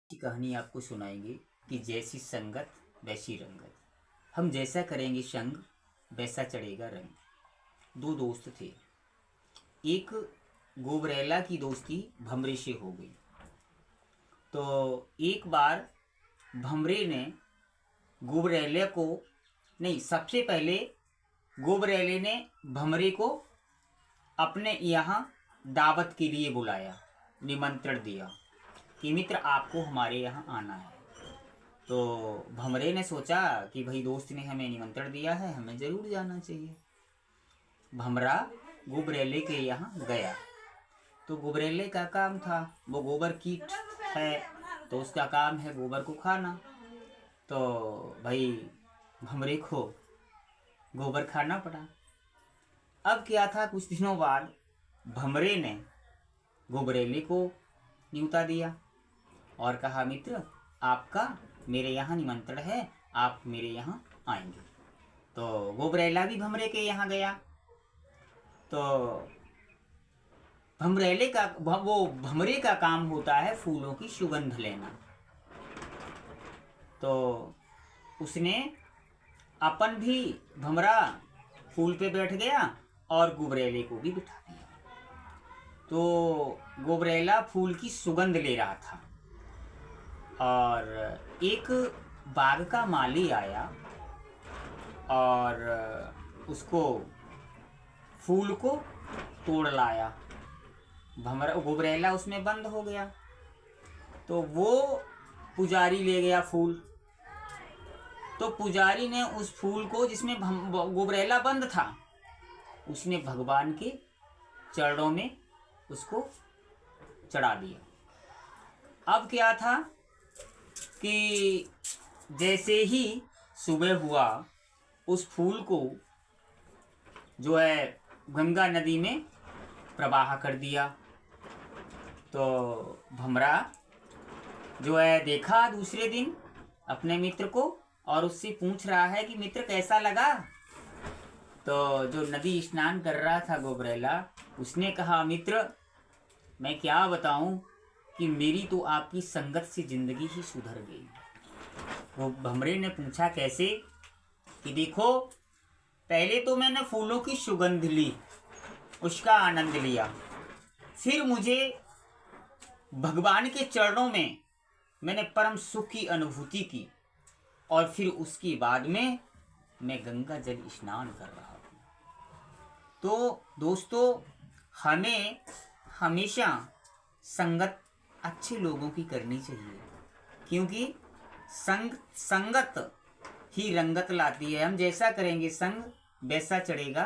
की कहानी आपको सुनाएंगे कि जैसी संगत वैसी रंगत। हम जैसा करेंगे संग वैसा चढ़ेगा रंग। दो दोस्त थे। एक गोबरेला की दोस्ती भमरे से हो गई। तो एक बार भमरे ने गोबरेले को नहीं, सबसे पहले गोबरेले ने भमरे को अपने यहाँ दावत के लिए बुलाया, निमंत्रण दिया कि मित्र आपको हमारे यहाँ आना है। तो भमरे ने सोचा कि भाई दोस्त ने हमें निमंत्रण दिया है, हमें ज़रूर जाना चाहिए। भमरा गोबरेले के यहाँ गया। तो गोबरेले का काम था, वो गोबर कीट है तो उसका काम है गोबर को खाना। तो भाई भमरे को गोबर खाना पड़ा। अब क्या था, कुछ दिनों बाद भमरे ने गोबरेले को न्योता दिया और कहा मित्र आपका मेरे यहाँ निमंत्रण है, आप मेरे यहाँ आएंगे। तो गोबरेला भी भमरे के यहाँ गया। तो भमरे का काम होता है फूलों की सुगंध लेना। तो उसने अपन भी भमरा फूल पे बैठ गया और गोबरेले को भी बिठा दिया। तो गोबरेला फूल की सुगंध ले रहा था और एक बाग का माली आया और उसको फूल को तोड़ लाया। गोबरेला उसमें बंद हो गया। तो वो पुजारी ले गया फूल। तो पुजारी ने उस फूल को जिसमें गोबरेला बंद था, उसने भगवान के चरणों में उसको चढ़ा दिया। अब क्या था कि जैसे ही सुबह हुआ, उस फूल को जो है गंगा नदी में प्रवाह कर दिया। तो भमरा जो है देखा दूसरे दिन अपने मित्र को और उससे पूछ रहा है कि मित्र कैसा लगा। तो जो नदी स्नान कर रहा था गोबरेला, उसने कहा मित्र मैं क्या बताऊं कि मेरी तो आपकी संगत से जिंदगी ही सुधर गई। वो भमरे ने पूछा कैसे, कि देखो पहले तो मैंने फूलों की सुगंध ली, उसका आनंद लिया, फिर मुझे भगवान के चरणों में मैंने परम सुख की अनुभूति की और फिर उसके बाद में मैं गंगा जल स्नान कर रहा हूँ। तो दोस्तों हमें हमेशा संगत अच्छे लोगों की करनी चाहिए, क्योंकि संगत ही रंगत लाती है। हम जैसा करेंगे संग वैसा चढ़ेगा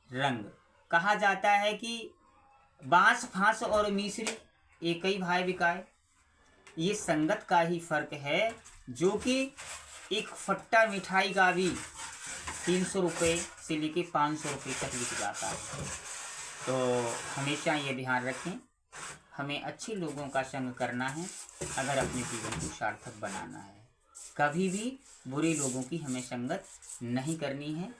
रंग। कहा जाता है कि बांस फांस और मिश्री एक ही भाई बिकाए। ये संगत का ही फर्क है, जो कि एक फट्टा मिठाई का भी 300 रुपये से लेके 500 रुपये तक बिक जाता है। तो हमेशा ये ध्यान रखें, हमें अच्छे लोगों का संग करना है अगर अपने जीवन को सार्थक बनाना है। कभी भी बुरे लोगों की हमें संगत नहीं करनी है।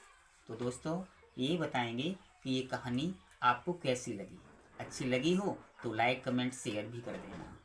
तो दोस्तों ये बताएंगे कि ये कहानी आपको कैसी लगी। अच्छी लगी हो तो लाइक कमेंट शेयर भी कर देना।